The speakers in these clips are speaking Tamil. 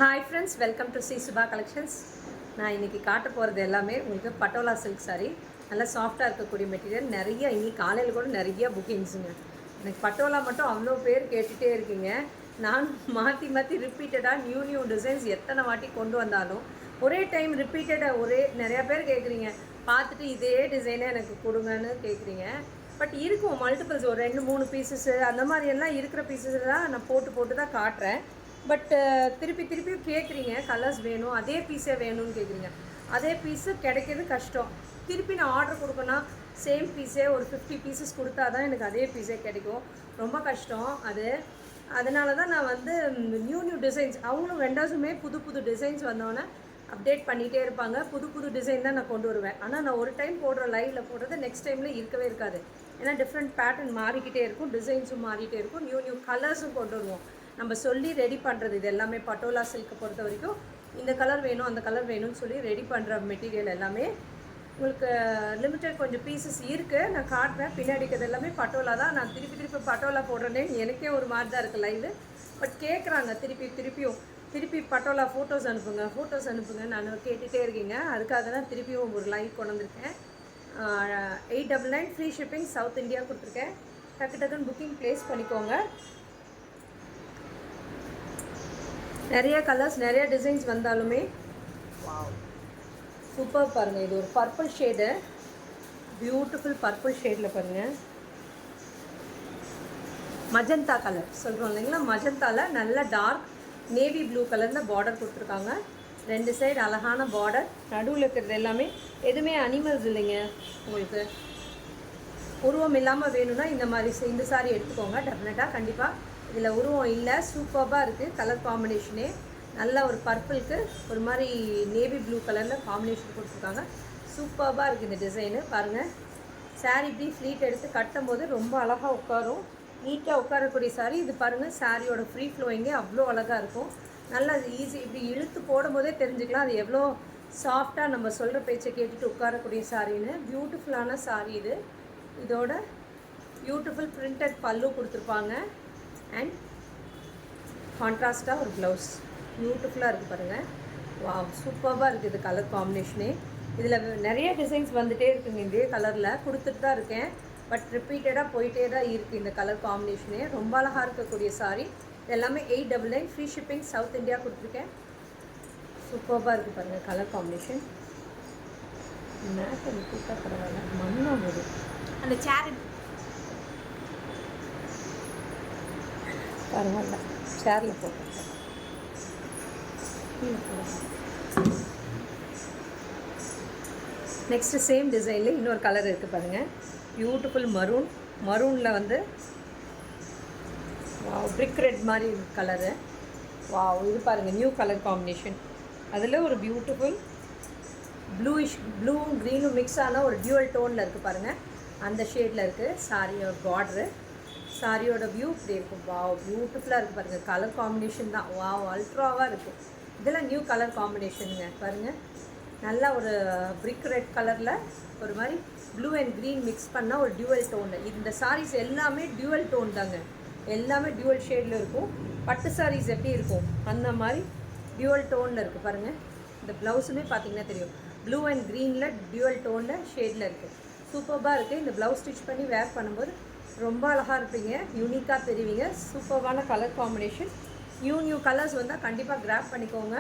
Hi friends, welcome to Subha collections. நான் இன்றைக்கி காட்ட போகிறது எல்லாமே உங்களுக்கு பட்டோலா சில்க் சாரீ. நல்லா சாஃப்டாக இருக்கக்கூடிய மெட்டீரியல். நிறைய இன்றைக்கி காலையில் கூட நிறைய புக்கிங்ஸுங்க. எனக்கு பட்டோலா மட்டும் அவ்வளோ பேர் கேட்டுகிட்டே இருக்கீங்க. நான் மாற்றி மாற்றி ரிப்பீட்டடாக நியூ டிசைன்ஸ் எத்தனை வாட்டி கொண்டு வந்தாலும் ஒரே டைம் ரிப்பீட்டடாக நிறையா பேர் கேட்குறீங்க. பார்த்துட்டு இதே டிசைனே எனக்கு கொடுங்கன்னு கேட்குறீங்க. பட் இருக்கும் மல்டிபிள்ஸ், ஒரு 2-3 பீசஸ்ஸு அந்த மாதிரியெல்லாம் இருக்கிற பீசஸ் தான் நான் போட்டு தான் காட்டுறேன். பட் திருப்பி கேட்குறீங்க, கலர்ஸ் வேணும், அதே பீஸே வேணும்னு கேட்குறீங்க. அதே பீஸு கிடைக்கிறது கஷ்டம். திருப்பி நான் ஆர்டர் கொடுக்கணும், சேம் பீஸே ஒரு 50 பீசஸ் கொடுத்தா தான் எனக்கு அதே பீஸே கிடைக்கும். ரொம்ப கஷ்டம் அது. அதனால தான் நான் வந்து நியூ டிசைன்ஸ், அவங்களும் வெண்டர்ஸுமே புது டிசைன்ஸ் வந்தோன்னே அப்டேட் பண்ணிகிட்டே இருப்பாங்க. புது டிசைன் தான் நான் கொண்டு வருவேன். ஆனால் நான் ஒரு டைம் போடுற லைவில் போடுறது நெக்ஸ்ட் டைமில் இருக்கவே இருக்காது. ஏன்னா டிஃப்ரெண்ட் பேட்டர்ன் மாறிக்கிட்டே இருக்கும், டிசைன்ஸும் மாறிக்கிட்டே இருக்கும், நியூ கலர்ஸும் கொண்டு வருவோம். நம்ம சொல்லி ரெடி பண்ணுறது இது எல்லாமே. பட்டோலா சில்க்கை பொறுத்த வரைக்கும் இந்த கலர் வேணும், அந்த கலர் வேணும்னு சொல்லி ரெடி பண்ணுற மெட்டீரியல் எல்லாமே உங்களுக்கு லிமிட்டட் கொஞ்சம் பீசஸ் இருக்குது. நான் காட்டுறேன். பின்னாடிக்கிறது எல்லாமே பட்டோலா தான். நான் திருப்பி பட்டோலா போடுறேனே எனக்கே ஒரு மாதிரி தான் இருக்குது லைவு. பட் கேட்குறாங்க திருப்பி பட்டோலா ஃபோட்டோஸ் அனுப்புங்க நான் கேட்டுகிட்டே இருக்கீங்க. அதுக்காக தான் திருப்பியும் ஒரு லைவ் கொண்டு வந்திருக்கேன். 899 ஃப்ரீ ஷிப்பிங், சவுத் இந்தியா கொடுத்துருக்கேன். டக்குன்னு புக்கிங் ப்ளேஸ் பண்ணிக்கோங்க. நிறைய கலர்ஸ், நிறைய டிசைன்ஸ் வந்தாலுமே சூப்பர். பாருங்கள், இது ஒரு பர்பிள் ஷேடு, பியூட்டிஃபுல் பர்பிள் ஷேடில் பாருங்கள். மஜந்தா கலர் சொல்கிறோம் இல்லைங்களா, மஜந்தாவில் நல்ல டார்க் நேவி ப்ளூ கலரில் பார்டர் கொடுத்துருக்காங்க. 2 சைடு அழகான பார்டர். நடுவில் இருக்கிறது எல்லாமே எதுவுமே அனிமல்ஸ் இல்லைங்க. உங்களுக்கு உருவம் இல்லாமல் வேணும்னா இந்த சாரீ எடுத்துக்கோங்க. டெஃபினட்டாக கண்டிப்பாக இதில் உருவம் இல்லை. சூப்பராக இருக்குது கலர் காம்பினேஷனே. நல்ல ஒரு பர்பிளுக்கு ஒரு மாதிரி நேவி ப்ளூ கலரில் காம்பினேஷன் கொடுத்துருக்காங்க. சூப்பராக இருக்குது இந்த டிசைனு. பாருங்கள், சாரீ இப்படி ஃப்ளீட் எடுத்து கட்டும் போது ரொம்ப அழகாக உட்காரும், நீட்டாக உட்காரக்கூடிய சாரீ இது. பாருங்கள், சாரியோட ஃப்ரீ ஃப்ளோயிங்கே அவ்வளோ அழகாக இருக்கும். நல்லா ஈஸி, இப்படி இழுத்து போடும் போதே தெரிஞ்சுக்கலாம் அது எவ்வளோ சாஃப்டாக நம்ம சொல்கிற பேச்சை கேட்டுட்டு உட்காரக்கூடிய சாரின்னு. பியூட்டிஃபுல்லான சாரீ இது. இதோட பியூட்டிஃபுல் பிரிண்டட் பல்லு கொடுத்துருப்பாங்க. அண்ட் கான்ட்ராஸ்ட்டாக ஒரு ப்ளவுஸ். பியூட்டிஃபுல்லாக இருக்குது பாருங்கள். வாவ், சூப்பராக இருக்குது இது கலர் காம்பினேஷனே. இதில் நிறைய டிசைன்ஸ் வந்துகிட்டே இருக்குங்க. இதே கலரில் கொடுத்துட்டு தான் இருக்கேன். பட் ரிப்பீட்டடாக போயிட்டே தான் இருக்குது இந்த கலர் காம்பினேஷனே. ரொம்ப அழகாக இருக்கக்கூடிய சாரீ. இது எல்லாமே 899 ஃப்ரீ ஷிப்பிங், சவுத் இந்தியா கொடுத்துருக்கேன். சூப்பராக இருக்குது பாருங்கள் கலர் காம்பினேஷன். மேட் கொடுத்தா பரவாயில்ல, மண்ணா போது அந்த சேர் பரவாயில்ல, சேரில் போட்டு நெக்ஸ்ட்டு சேம் டிசைனில் இன்னொரு கலர் இருக்குது பாருங்கள். பியூட்டிஃபுல் மரூனில் வந்து வாவ், பிரிக் ரெட் மாதிரி கலரு. வாவ், இது பாருங்கள் நியூ கலர் காம்பினேஷன். அதில் ஒரு பியூட்டிஃபுல் ப்ளூவும் க்ரீனும் மிக்ஸ் ஆன ஒரு டியூவல் டோனில் இருக்குது பாருங்கள். அந்த ஷேடில் இருக்குது சாரியோட பார்ட்ரு. சாரியோட வியூ இப்படி இருக்கும். வாவ், பியூட்டிஃபுல்லாக இருக்குது பாருங்கள். கலர் காம்பினேஷன் தான் வாவ், அல்ட்ராவாக இருக்குது. இதெல்லாம் நியூ கலர் காம்பினேஷனுங்க. பாருங்கள், நல்லா ஒரு பிரிக் ரெட் கலரில் ஒரு மாதிரி ப்ளூ அண்ட் க்ரீன் மிக்ஸ் பண்ணால் ஒரு டியூவல் டோனில். இந்த சாரீஸ் எல்லாமே டியூவல் டோன் தாங்க. எல்லாமே டியூவல் ஷேடில் இருக்கும். பட்டு சாரீஸ் எப்படி இருக்கும் அந்த மாதிரி டியூவல் டோனில் இருக்குது பாருங்கள். இந்த ப்ளவுஸுமே பார்த்திங்கன்னா தெரியும், ப்ளூ அண்ட் க்ரீனில் டியூவல் டோனில் ஷேடில் இருக்குது. சூப்பராக இருக்குது. இந்த ப்ளவுஸ் ஸ்டிச் பண்ணி வேர் பண்ணும்போது ரொம்ப அழகாக இருப்பீங்க, யூனிக்காக தெரிவிங்க. சூப்பரான கலர் காம்பினேஷன். நியூ கலர்ஸ் வந்தால் கண்டிப்பாக கிராப் பண்ணிக்கோங்க.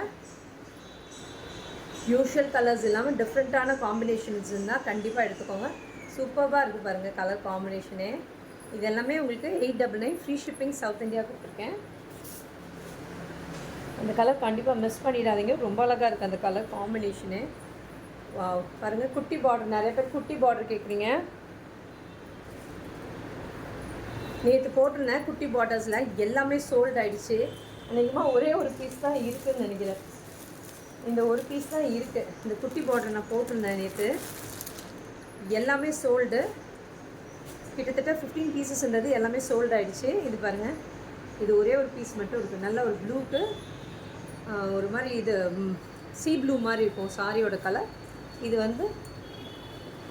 யூஷுவல் கலர்ஸ் இல்லாமல் டிஃப்ரெண்ட்டான காம்பினேஷன்ஸ் இருந்தால் கண்டிப்பாக எடுத்துக்கோங்க. சூப்பராக இருக்குது பாருங்கள் கலர் காம்பினேஷனே. இது எல்லாமே உங்களுக்கு 899 ஃப்ரீ ஷிப்பிங், சவுத் இந்தியா கொடுத்துருக்கேன். அந்த கலர் கண்டிப்பாக மிஸ் பண்ணிடாதீங்க. ரொம்ப அழகாக இருக்குது அந்த கலர் காம்பினேஷனு. வாவ், பாருங்கள் குட்டி பார்டர். நிறைய பேர் குட்டி பார்டர் கேட்குறீங்க. நேற்று போட்டிருந்தேன் குட்டி பார்டர்ஸில், எல்லாமே சோல்ட் ஆகிடுச்சு. அநேகமாக ஒரே ஒரு பீஸ் தான் இருக்குதுன்னு நினைக்கிறேன். இந்த ஒரு பீஸ் தான் இருக்குது. இந்த குட்டி பார்டர் நான் போட்டிருந்தேன் நேற்று, எல்லாமே சோல்டு. கிட்டத்தட்ட 15 பீசஸ்ன்றது எல்லாமே சோல்ட் ஆகிடுச்சு. இது பாருங்கள், இது ஒரே ஒரு பீஸ் மட்டும் இருக்குது. நல்ல ஒரு ப்ளூக்கு ஒரு மாதிரி இது சீ ப்ளூ மாதிரி இருக்கும் சாரியோட கலர். இது வந்து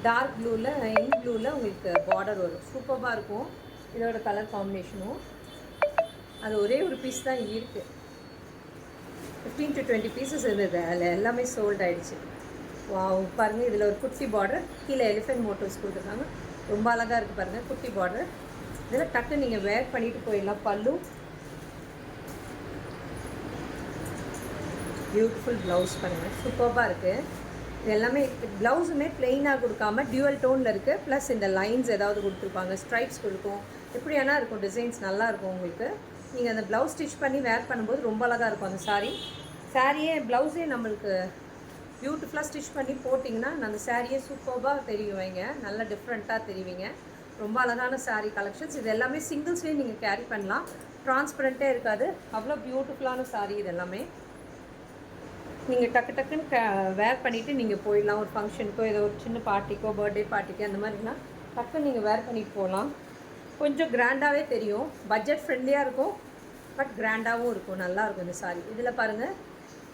டார்க் ப்ளூவில், இங்க் ப்ளூவில் உங்களுக்கு பார்டர் வரும். சூப்பராக இருக்கும் இதோட கலர் காம்பினேஷனும். அது ஒரே ஒரு பீஸ் தான் இருக்குது. 15 to 20 பீசஸ் இருந்தது, அதில் எல்லாமே சோல்ட் ஆகிடுச்சு. வாவ் பாருங்கள், இதில் ஒரு குட்டி பார்டர், கீழே எலிஃபென்ட் மோட்டிவ்ஸ் கொடுத்துருக்காங்க. ரொம்ப அழகாக இருக்குது பாருங்கள், குட்டி பார்டர். இதில் டக்கு நீங்கள் வேர் பண்ணிவிட்டு போயிடலாம். பல்லு பியூட்டிஃபுல் ப்ளவுஸ் பாருங்கள், சூப்பராக இருக்குது. இது எல்லாமே ப்ளவுஸுமே ப்ளெயினாக கொடுக்காம டியூவல் டோனில் இருக்குது. ப்ளஸ் இந்த லைன்ஸ் ஏதாவது கொடுத்துருப்பாங்க, ஸ்ட்ரைப்ஸ் கொடுக்கும், எப்படியானா இருக்கும். டிசைன்ஸ் நல்லாயிருக்கும் உங்களுக்கு. நீங்கள் அந்த ப்ளவுஸ் ஸ்டிச் பண்ணி வேர் பண்ணும்போது ரொம்ப அழகாக இருக்கும் அந்த சாரியே ப்ளவுஸே நம்மளுக்கு பியூட்டிஃபுல்லாக ஸ்டிச் பண்ணி போட்டிங்கன்னா அந்த சாரியே சூப்பராக தெரியுவீங்க, நல்லா டிஃப்ரெண்ட்டாக தெரிவிங்க. ரொம்ப அழகான சாரீ கலெக்ஷன்ஸ். இது எல்லாமே சிங்கிள்ஸ்லேயும் நீங்கள் கேரி பண்ணலாம், ட்ரான்ஸ்பரண்ட்டே இருக்காது. அவ்வளோ பியூட்டிஃபுல்லான சாரீ இது எல்லாமே. நீங்கள் டக்குன்னு வேர் பண்ணிவிட்டு நீங்கள் போயிடலாம். ஒரு ஃபங்க்ஷனுக்கோ ஏதோ ஒரு சின்ன பார்ட்டிக்கோ பர்த்டே பார்ட்டிக்கோ அந்த மாதிரினா டக்குன்னு நீங்கள் வேர் பண்ணிட்டு போகலாம். கொஞ்சம் கிராண்டாகவே தெரியும், பட்ஜெட் ஃப்ரெண்ட்லியாக இருக்கும், பட் கிராண்டாகவும் இருக்கும், நல்லாயிருக்கும் இந்த சாரீ. இதில் பாருங்கள்,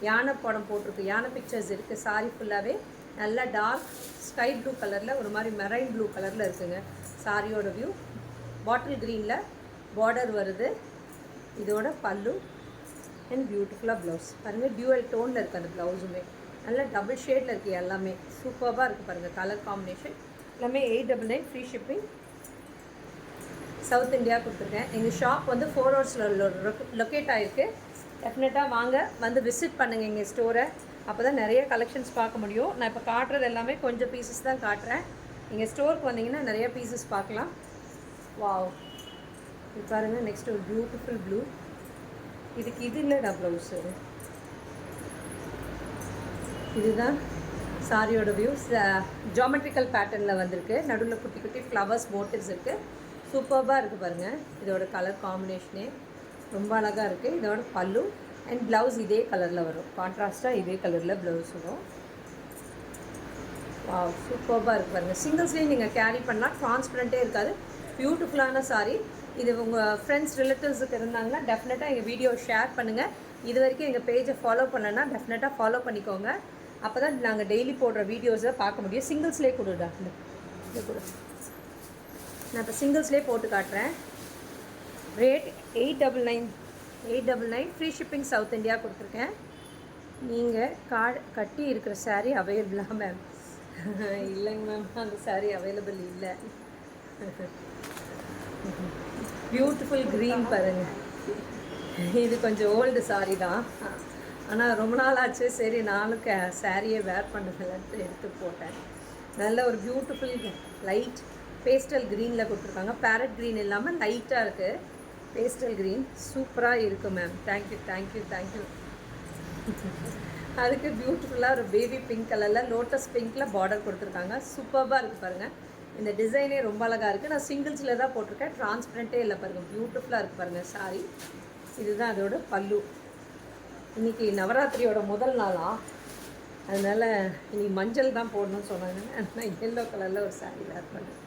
யானை படம் போட்டிருக்கு, யானை பிக்சர்ஸ் இருக்குது. சாரீ ஃபுல்லாகவே நல்லா டார்க் ஸ்கை ப்ளூ கலரில், ஒரு மாதிரி மெரைன் ப்ளூ கலரில் இருக்குங்க சாரியோட வியூ. பாட்டில் க்ரீனில் பார்டர் வருது. இதோட பல்லு அண்ட் பியூட்டிஃபுல்லாக ப்ளவுஸ் பாருங்கள், டியூவல் டோனில் இருக்குது அந்த ப்ளவுஸுமே. நல்லா டபுள் ஷேடில் இருக்குது, எல்லாமே சூப்பராக இருக்குது பாருங்கள். கலர் காம்பினேஷன் எல்லாமே 899 ஃப்ரீ ஷிப்பிங். சவுத் இந்தியா கொடுத்துருக்கேன். எங்கள் ஷாப் வந்து 4 ஹவர்ஸில் லொக்கேட் ஆகிருக்கு. டெஃபினட்டாக வாங்க, வந்து விசிட் பண்ணுங்கள் எங்கள் ஸ்டோரை. அப்போ தான் நிறைய கலெக்ஷன்ஸ் பார்க்க முடியும். நான் இப்போ காட்டுறது எல்லாமே கொஞ்சம் பீசஸ் தான் காட்டுறேன். நீங்கள் ஸ்டோருக்கு வந்தீங்கன்னா நிறைய பீசஸ் பார்க்கலாம். வாவ், இது பாருங்கள். நெக்ஸ்ட் ஒரு பியூட்டிஃபுல் ப்ளூ. இதுக்கு இது இல்லைடா ப்ளவுஸு. இதுதான் சாரியோட வியூஸ். ஜாமெட்ரிக்கல் பேட்டர்னில் வந்திருக்கு. நடுவில் குட்டி குட்டி ஃப்ளவர்ஸ் மோட்டிவ்ஸ் இருக்குது. சூப்பராக இருக்குது பாருங்கள். இதோட கலர் காம்பினேஷனே ரொம்ப அழகாக இருக்குது. இதோட பல்லு அண்ட் ப்ளவுஸ் இதே கலரில் வரும். கான்ட்ராஸ்ட்டாக இதே கலரில் ப்ளவுஸ் வரும். வாவ், சூப்பராக இருக்குது பாருங்கள். சிங்கிள்ஸ்லேயும் நீங்கள் கேரி பண்ணலாம், ட்ரான்ஸ்பரண்ட்டே இருக்காது. பியூட்டிஃபுல்லான சாரீ. இது உங்கள் ஃப்ரெண்ட்ஸ் ரிலேட்டிவ்ஸுக்கு இருந்தாங்கன்னா டெஃபினட்டாக எங்கள் வீடியோ ஷேர் பண்ணுங்கள். இது வரைக்கும் எங்கள் பேஜை ஃபாலோ பண்ணலன்னா டெஃபினட்டாக ஃபாலோ பண்ணிக்கோங்க. அப்போ தான் நாங்கள் டெய்லி போடுற வீடியோஸை பார்க்க முடியும். சிங்கிள்ஸ்லேயே கொடுடா, இது கொடு. நான் இப்போ சிங்கிள்ஸ்லேயே போட்டு காட்டுறேன். Rate 899 free shipping south India கொடுத்துருக்கேன். நீங்கள் கட்டி இருக்கிற சாரீ அவைலபிளா மேம்? இல்லைங்க மேம், அந்த சாரீ அவைலபிள் இல்லை. பியூட்டிஃபுல் க்ரீன் பாருங்கள். இது கொஞ்சம் ஓல்டு சாரீ தான், ஆனால் ரொம்ப நாள் ஆச்சு. சரி நானும் சாரியை வேர் பண்ணதில்லைன்ட்டு எடுத்து போட்டேன். நல்ல ஒரு பியூட்டிஃபுல் லைட் பேஸ்டல் க்ரீனில் கொடுத்துருக்காங்க. பேரட் க்ரீன் இல்லாமல் லைட்டாக இருக்குது. பேஸ்டல் க்ரீன் சூப்பராக இருக்குது மேம். தேங்க்யூ. அதுக்கு பியூட்டிஃபுல்லாக ஒரு பேபி பிங்க் கலரில் லோட்டஸ் பிங்க்கில் பார்டர் கொடுத்துருக்காங்க. சூப்பராக இருக்குது பாருங்கள். இந்த டிசைனே ரொம்ப அழகாக இருக்குது. நான் சிங்கிள்ஸில் தான் போட்டிருக்கேன், ட்ரான்ஸ்பரண்ட்டே இல்லை பாருங்கள். பியூட்டிஃபுல்லாக இருக்குது பாருங்கள் சாரி. இதுதான் அதோட பல்லு. இன்றைக்கி நவராத்திரியோட முதல் நாளா, அதனால் இன்றைக்கி மஞ்சள் தான் போடணும்னு சொன்னாங்க. நான் எல்லோ கலரில் ஒரு சாரீ வேர் பண்ணேன்.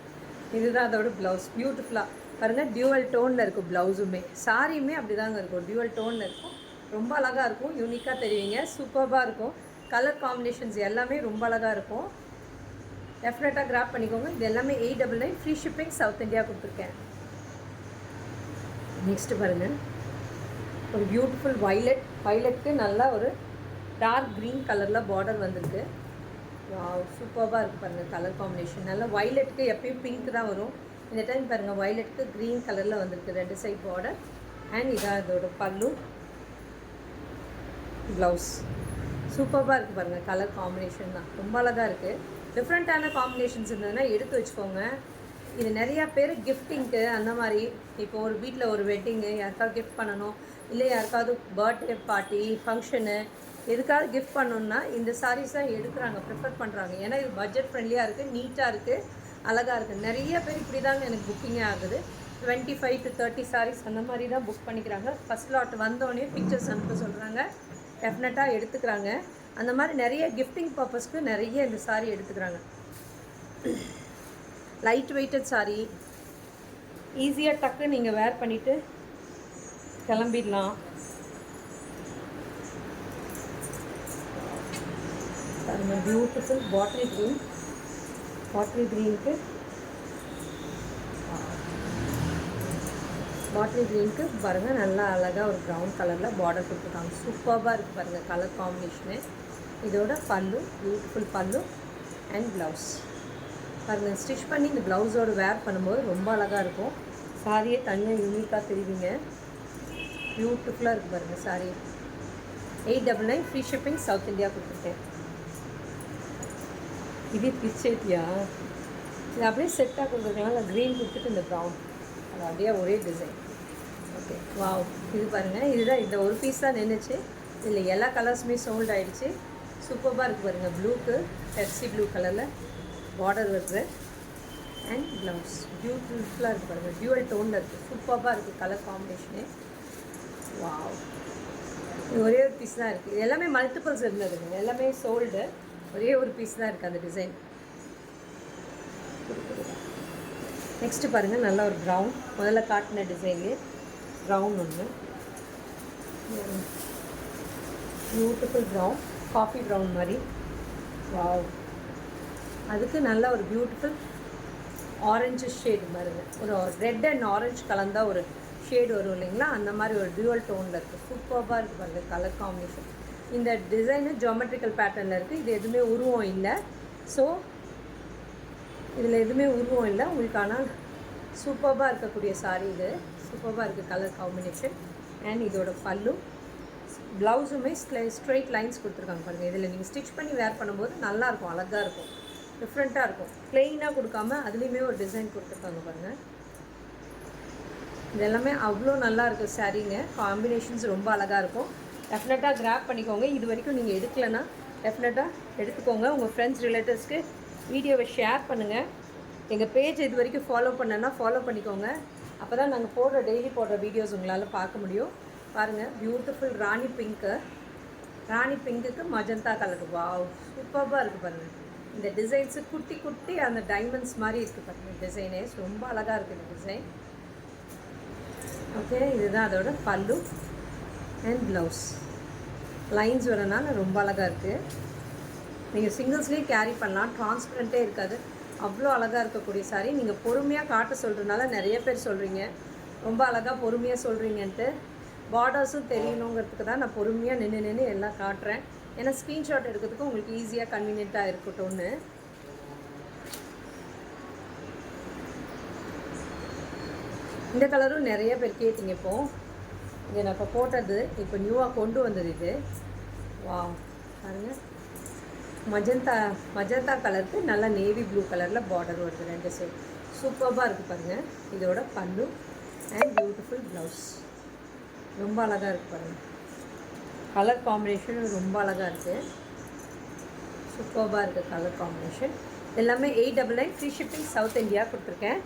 இதுதான் அதோட ப்ளவுஸ். பியூட்டிஃபுல்லாக பாருங்கள், டியூவல் டோனில் இருக்கும் ப்ளவுஸுமே. சாரியுமே அப்படி தாங்க இருக்கும், டியூவல் டோனில் இருக்கும். ரொம்ப அழகாக இருக்கும், யூனிக்காக தெரிவிங்க. சூப்பராக இருக்கும். கலர் காம்பினேஷன்ஸ் எல்லாமே ரொம்ப அழகாக இருக்கும். டெஃபினட்டாக கிராப் பண்ணிக்கோங்க. இது எல்லாமே 899 ஃப்ரீ ஷிப்பிங் சவுத் இந்தியா கொடுத்துருக்கேன். நெக்ஸ்ட்டு பாருங்கள், ஒரு பியூட்டிஃபுல் வைலெட்டுக்கு நல்லா ஒரு டார்க் க்ரீன் கலரில் பார்டர் வந்திருக்கு. சூப்பராக இருக்குது பாருங்கள் கலர் காம்பினேஷன். நல்லா வைலெட்டுக்கு எப்பயும் பிங்க் தான் வரும். இந்த டைம் பாருங்கள் வைலெட்டுக்கு க்ரீன் கலரில் வந்திருக்கு 2 சைட் பார்டர். அண்ட் இதான் இதோட பல்லு, ப்ளவுஸ். சூப்பராக இருக்குது பாருங்கள். கலர் காம்பினேஷன் தான் ரொம்ப அழகாக இருக்குது. டிஃப்ரெண்ட்டான காம்பினேஷன்ஸ் இருந்ததுன்னா எடுத்து வச்சுக்கோங்க. இது நிறையா பேர் கிஃப்டிங்க்கு அந்த மாதிரி, இப்போ ஒரு வீட்டில் ஒரு வெட்டிங்கு, யாருக்காவது கிஃப்ட் பண்ணணும், இல்லை யாருக்காவது பர்த்டே பார்ட்டி ஃபங்க்ஷனு, எதுக்காவது கிஃப்ட் பண்ணணுன்னா இந்த சாரீஸ் தான் எடுக்கிறாங்க, ப்ரிஃபர் பண்ணுறாங்க. ஏன்னா இது பட்ஜெட் ஃப்ரெண்ட்லியாக இருக்குது, நீட்டாக இருக்குது, அழகாக இருக்குது. நிறைய பேர் இப்படி தாங்க எனக்கு புக்கிங்கே ஆகுது. 25 to 30 சாரீஸ் அந்த மாதிரி தான் புக் பண்ணிக்கிறாங்க. ஃபஸ்ட் லாட் வந்தோடனே பிக்சர்ஸ் அனுப்ப சொல்கிறாங்க, டெஃபினட்டாக எடுத்துக்கிறாங்க. அந்த மாதிரி நிறைய கிஃப்டிங் பர்பஸ்க்கு நிறைய இந்த சாரீ எடுத்துக்கிறாங்க. லைட் வெயிட்டட் சாரீ, ஈஸியாக டக்கு நீங்கள் வேர் பண்ணிவிட்டு கிளம்பிடலாம். பாருங்கள், பியூட்டிஃபுல் பாட்டில் க்ரீனுக்கு பாட்டில் க்ரீனுக்கு பாருங்கள் நல்லா அழகாக ஒரு ப்ரௌன் கலரில் பார்டர் கொடுத்துருக்காங்க. சூப்பராக இருக்குது பாருங்கள் கலர் காம்பினேஷனு. இதோட பல்லு, பியூட்டிஃபுல் பல்லு அண்ட் ப்ளவுஸ் பாருங்கள். ஸ்டிச் பண்ணி இந்த ப்ளவுஸோடு வேர் பண்ணும்போது ரொம்ப அழகாக இருக்கும். சாரியே தனியாக யூனிக்காக தெரிவிங்க. பியூட்டிஃபுல்லாக இருக்குது பாருங்கள் sorry. 899 free shipping, south India கொடுத்துருக்கேன். இது பிச்சேட்டியா? இது அப்படியே செட்டாக கொடுத்துருக்கலாம். இல்லை க்ரீன் கொடுத்துட்டு இந்த ப்ரௌன், அது அப்படியே ஒரே டிசைன். Okay, wow. இது பாருங்கள், இதுதான் இந்த ஒரு பீஸ் தான் நின்றுச்சு. இதில் எல்லா கலர்ஸுமே சோல்ட் ஆகிடுச்சு. சூப்பராக இருக்குது பாருங்கள். ப்ளூக்கு பெப்சி ப்ளூ கலரில் பார்டர் வருது அண்ட் ப்ளவுஸ் பியூட்டிஃபுல்லாக இருக்குது பாருங்கள். டியூவல் டோனில் இருக்குது. சூப்பராக இருக்குது கலர் காம்பினேஷனு. வாவ். இது ஒரே ஒரு பீஸ் தான் இருக்குது. இது எல்லாமே மல்டிபிள்ஸ் இருந்ததுங்க, எல்லாமே சோல்டு. ஒரே ஒரு பீஸ் தான் இருக்குது அந்த டிசைன். நெக்ஸ்ட்டு பாருங்கள், நல்ல ஒரு ப்ரௌன். முதல்ல காட்டின டிசைன்லேயே ப்ரௌன் ஒன்று, பியூட்டிஃபுல் ப்ரௌன், காஃபி ப்ரௌன் மாதிரி. வாவ். அதுக்கு நல்ல ஒரு பியூட்டிஃபுல் ஆரஞ்சு ஷேடு பாருங்க. ஒரு ரெட் அண்ட் ஆரஞ்சு கலந்தா ஒரு ஷேடு வரும் இல்லைங்களா, அந்த மாதிரி ஒரு டியூவல் டோனில் இருக்குது. சூப்பராக இருக்குது பாருங்கள் கலர் காம்பினேஷன். இந்த டிசைனு ஜியோமெட்ரிக்கல் பேட்டர்னில் இருக்குது. இது எதுவுமே உருவம் இல்லை. ஸோ இதில் எதுவுமே உருவம் இல்லை உங்களுக்கு. ஆனால் சூப்பராக இருக்கக்கூடிய சாரீ இது. சூப்பராக இருக்குது கலர் காம்பினேஷன். அண்ட் இதோட பல்லு, ப்ளவுஸுமே ஸ்ட்ரெயிட் லைன்ஸ் கொடுத்துருக்காங்க பாருங்கள். இதில் நீங்கள் ஸ்டிச் பண்ணி வேர் பண்ணும்போது நல்லாயிருக்கும், அழகாக இருக்கும், டிஃப்ரெண்ட்டாக இருக்கும். ப்ளெயினாக கொடுக்காம அதுலேயுமே ஒரு டிசைன் கொடுத்துருக்காங்க பாருங்கள். இது எல்லாமே அவ்வளோ நல்லா இருக்குது சாரீங்க. காம்பினேஷன்ஸ் ரொம்ப அழகாக இருக்கும். டெஃபினட்டாக கிராப் பண்ணிக்கோங்க. இது வரைக்கும் நீங்கள் எடுக்கலைன்னா டெஃபினட்டாக எடுத்துக்கோங்க. உங்கள் ஃப்ரெண்ட்ஸ் ரிலேட்டிவ்ஸ்க்கு வீடியோவை ஷேர் பண்ணுங்கள். எங்கள் பேஜ் இது வரைக்கும் ஃபாலோ பண்ணனா ஃபாலோ பண்ணிக்கோங்க. அப்போ தான் நாங்கள் போடுற டெய்லி போடுற வீடியோஸ் உங்களால் பார்க்க முடியும். பாருங்கள், பியூட்டிஃபுல் ராணி பிங்க்கு. ராணி பிங்க்குக்கு மஜந்தா கலர். வாவ், சூப்பராக இருக்குது பாருங்கள். இந்த டிசைன்ஸு குட்டி குட்டி அந்த டைமண்ட்ஸ் மாதிரி இருக்குது பாருங்கள். டிசைனே ரொம்ப அழகாக இருக்குது இந்த டிசைன். ஓகே, இதுதான் அதோட பல்லு அண்ட் ப்ளவுஸ். லைன்ஸ் வரனால ரொம்ப அழகாக இருக்குது. நீங்கள் சிங்கிள்ஸ்லேயும் கேரி பண்ணலாம், ட்ரான்ஸ்பரண்ட்டே இருக்காது. அவ்வளோ அழகாக இருக்கக்கூடிய சாரி. நீங்கள் பொறுமையாக காட்ட சொல்கிறதுனால நிறைய பேர் சொல்கிறீங்க ரொம்ப அழகாக பொறுமையாக சொல்கிறீங்கன்ட்டு. பார்டர்ஸும் தெரியணுங்கிறதுக்கு தான் நான் பொறுமையாக நின்று எல்லாம் காட்டுறேன். ஏன்னா ஸ்க்ரீன்ஷாட் எடுக்கிறதுக்கு உங்களுக்கு ஈஸியாக கன்வீனியண்ட்டாக இருக்கட்டும்னு. இந்த கலரும் நிறைய பேர் கேட்டிங்க. இப்போது இங்கே நான் இப்போ போட்டது இப்போ நியூவாக கொண்டு வந்தது இது. வா பாருங்கள், மஜந்தா கலருக்கு நல்லா நேவி ப்ளூ கலரில் பார்டர் வருது ரெண்டு சைடு. சூப்பராக இருக்குது பாருங்கள். இதோட பல்லு அண்ட் பியூட்டிஃபுல் ப்ளவுஸ் ரொம்ப அழகாக இருக்குது பாருங்கள். கலர் காம்பினேஷன் ரொம்ப அழகாக இருக்குது. சூப்பராக இருக்குது கலர் காம்பினேஷன். எல்லாமே 899 ஃப்ரீ ஷிப்பிங், சவுத் இந்தியா கொடுத்துருக்கேன்.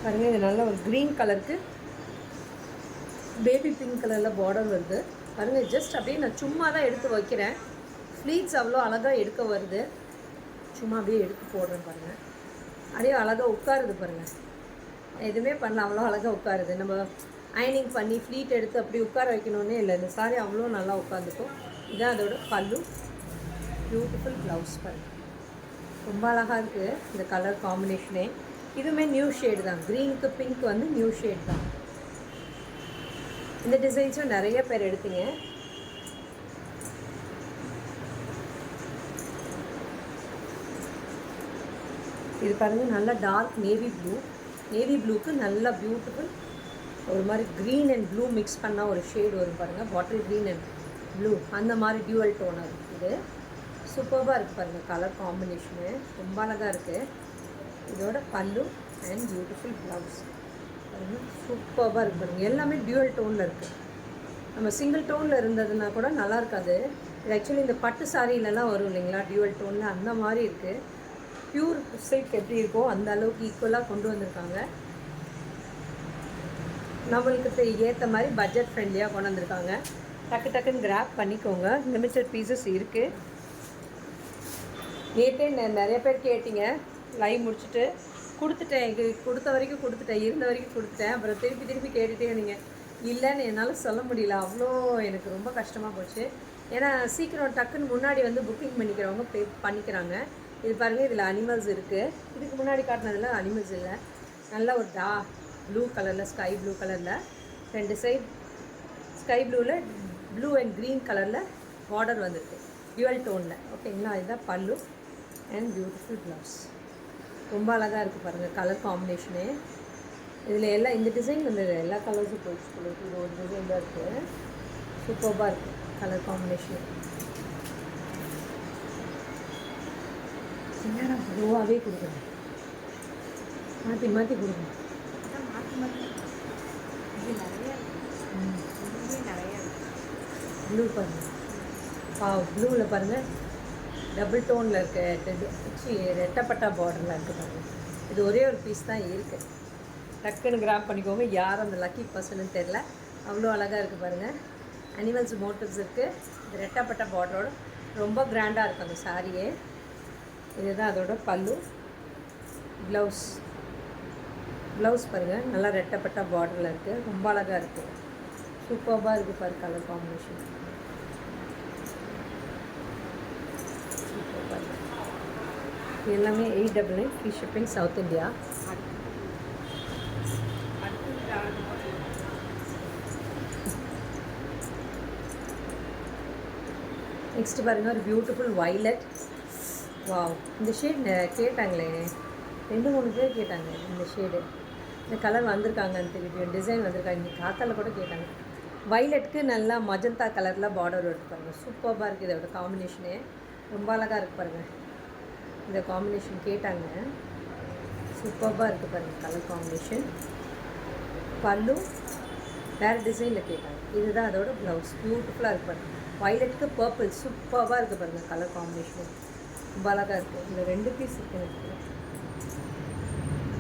பாருங்கள், இது நல்ல ஒரு க்ரீன் கலருக்கு பேபி பிங்க் கலரில் பார்டர் வருது பாருங்கள். ஜஸ்ட் அப்படியே நான் சும்மா தான் எடுத்து வைக்கிறேன். ஃப்ளீட்ஸ் அவ்வளோ அழகாக எடுக்க வருது. சும்மா அப்படியே எடுத்து போடுறேன் பாருங்கள். அப்படியே அழகாக உட்காருது பாருங்கள். எதுவுமே பண்ணல, அவ்வளோ அழகாக உட்காருது. நம்ம அயனிங் பண்ணி ஃப்ளீட் எடுத்து அப்படி உட்கார வைக்கணுன்னே இல்லை. இந்த சாரி அவ்வளோ நல்லா உட்காந்துக்கும். இதுதான் அதோட பல்லு. பியூட்டிஃபுல் ப்ளவுஸ் பாருங்கள். ரொம்ப அழகாக இருக்குது இந்த கலர் காம்பினேஷனே. இதுவுமே நியூ ஷேடு தான். க்ரீனுக்கு பிங்க் வந்து நியூ ஷேட் தான். இந்த டிசைன்ஸும் நிறைய பேர் எடுத்தீங்க. இது பாருங்கள், நல்லா டார்க் நேவி ப்ளூ. நேவி ப்ளூக்கு நல்லா பியூட்டிஃபுல் ஒரு மாதிரி க்ரீன் அண்ட் ப்ளூ மிக்ஸ் பண்ணால் ஒரு ஷேடு வரும் பாருங்கள். பாட்டில் க்ரீன் அண்ட் ப்ளூ அந்த மாதிரி டியூவல் டோனாக இருக்குது. சூப்பராக இருக்குது பாருங்கள் கலர் காம்பினேஷனு. ரொம்ப அழகாக இருக்குது. இதோட பல்லு அண்ட் பியூட்டிஃபுல் ப்ளவுஸ் பாருங்கள். சூப்பராக இருக்குது பாருங்கள். எல்லாமே டியூவல் டோனில் இருக்குது. நம்ம சிங்கிள் டோனில் இருந்ததுன்னா கூட நல்லா இருக்காது. இது ஆக்சுவலி இந்த பட்டு சாரியிலலாம் வரும் இல்லைங்களா டியூவல் டோனில், அந்த மாதிரி இருக்குது. பியூர் சில்க் எப்படி இருக்கோ அந்த அளவுக்கு ஈக்குவலாக கொண்டு வந்திருக்காங்க. நம்மளுக்கு ஏற்ற மாதிரி பட்ஜெட் ஃப்ரெண்ட்லியாக கொண்டு வந்திருக்காங்க. டக்கு டக்குன்னு கிராப் பண்ணிக்கோங்க. லிமிட்டட் பீசஸ் இருக்குது. நேற்றே நிறைய பேர் கேட்டிங்க. லைவ் முடிச்சுட்டு கொடுத்துட்டேன், கொடுத்த வரைக்கும் கொடுத்துட்டேன், இருந்த வரைக்கும் கொடுத்துட்டேன். அப்புறம் திருப்பி கேட்டுகிட்டே இருந்தீங்க. இல்லைன்னு என்னால் சொல்ல முடியல. அவ்வளோ எனக்கு ரொம்ப கஷ்டமாக போச்சு. ஏன்னா சீக்கிரம் டக்குன்னு முன்னாடி வந்து புக்கிங் பண்ணிக்கிறவங்க பண்ணிக்கிறாங்க. இது பாருங்கள், இதில் அனிமல்ஸ் இருக்குது. இதுக்கு முன்னாடி காட்டினதில் அனிமல்ஸ் இல்லை. நல்ல ஒரு ப்ளூ கலரில், ஸ்கை ப்ளூ கலரில் 2 சைட் ஸ்கை ப்ளூவில் ப்ளூ அண்ட் க்ரீன் கலரில் பார்டர் வந்துருக்கு, டியூவல் டோனில். ஓகேங்களா, இதுதான் பல்லு அண்ட் பியூட்டிஃபுல் ப்ளவுஸ். ரொம்ப அழகாக இருக்குது பாருங்கள் கலர் காம்பினேஷனு. இதில் எல்லாம் இந்த டிசைன் வந்து எல்லா கலர்ஸும் போயிடுச்சு போல. இது ஒரு டிசைன் தான் இருக்குது. சூப்பராக இருக்குது கலர் காம்பினேஷன். என்னடா ப்ளூவாகவே கொடுக்குறேன், மாற்றி மாற்றி கொடுக்குறேன். ப்ளூ பாருங்கள், ப்ளூவில் பாருங்கள் டபுள் டோனில் இருக்க ரெட்டப்பட்டா பார்டரில் இருக்குது பாருங்கள். இது ஒரே ஒரு பீஸ் தான் இருக்குது. டக்குன்னு கிராப் பண்ணிக்கோங்க. யார் அந்த லக்கி பர்சன்னு தெரில, அவ்வளோ அழகாக இருக்குது பாருங்கள். அனிமல்ஸ் மோட்டிவ்ஸ் இருக்குது. இது ரெட்டப்பட்ட பார்டரோட ரொம்ப கிராண்டாக இருக்கும் அந்த சாரியே. இதுதான் அதோட பல்லு. ப்ளவுஸ் பாருங்கள், நல்லா ரெட்டப்பட்ட பார்டரில் இருக்குது. ரொம்ப அழகாக இருக்குது. சூப்பராக இருக்குது பாரு கலர் காம்பினேஷன். சூப்பராக இருக்குது. இது எல்லாமே 899 free shipping south India. Next பாருங்கள், ஒரு பியூட்டிஃபுல் வைலட். வாவ், இந்த ஷேட் கேட்டாங்களே, 2-3 பேர் கேட்டாங்க இந்த ஷேடு. இந்த கலர் வந்திருக்காங்கன்னு தெரியும், டிசைன் வந்திருக்காங்க. இன்றைக்கி காத்தால கூட கேட்டாங்க. வைலட்டுக்கு நல்லா மஜந்தா கலரில் பார்டர் எடுத்து பாருங்கள். சூப்பராக இருக்குது இதோட காம்பினேஷனே. ரொம்ப அழகாக இருக்குது பாருங்கள். இந்த காம்பினேஷன் கேட்டாங்க. சூப்பராக இருக்குது பாருங்கள் கலர் காம்பினேஷன். பல்லு வேறு டிசைனில் கேட்டாங்க. இதுதான் அதோட ப்ளவுஸ். பியூட்டிஃபுல்லாக இருக்குது பாருங்கள். வைலட்டுக்கு பர்பிள் சூப்பராக இருக்குது பாருங்கள் கலர் காம்பினேஷன். ரொம்ப அழகாக இருக்குது. இந்த 2 பீஸ் இருக்குது எனக்கு.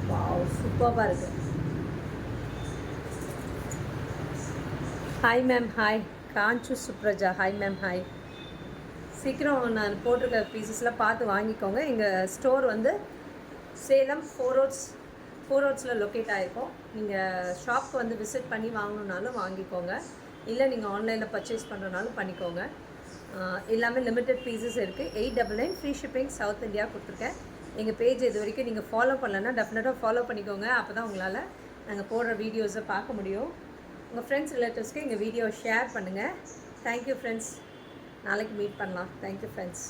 வாவ், சூப்பராக இருக்குது. Hi ma'am, hi. காஞ்சு சுப்ரஜா, ஹாய் மேம், ஹாய். சீக்கிரம் நான் போட்டிருக்க பீசஸ்லாம் பார்த்து வாங்கிக்கோங்க. எங்கள் ஸ்டோர் வந்து சேலம் 4 ரோட்ஸில் லொக்கேட் ஆகிருக்கோம். நீங்கள் ஷாப்க்கு வந்து விசிட் பண்ணி வாங்கணுன்னாலும் வாங்கிக்கோங்க, இல்லை நீங்கள் ஆன்லைனில் பர்ச்சேஸ் பண்ணுறனாலும் பண்ணிக்கோங்க. எல்லாமே லிமிட்டட் பீசஸ் இருக்குது. 899 ஃப்ரீ ஷிப்பிங் சவுத் இந்தியா கொடுத்துருக்கேன். எங்கள் பேஜ் இது வரைக்கும் நீங்கள் ஃபாலோ பண்ணலன்னா டெஃபினட்டாக ஃபாலோ பண்ணிக்கோங்க. அப்போ தான் உங்களால் நாங்கள் போடுற வீடியோஸை பார்க்க முடியும். உங்கள் ஃப்ரெண்ட்ஸ் ரிலேட்டிவ்ஸ்க்கு எங்கள் வீடியோவை ஷேர் பண்ணுங்கள். Thank you friends. நாளைக்கு மீட் பண்ணலாம். Thank you friends.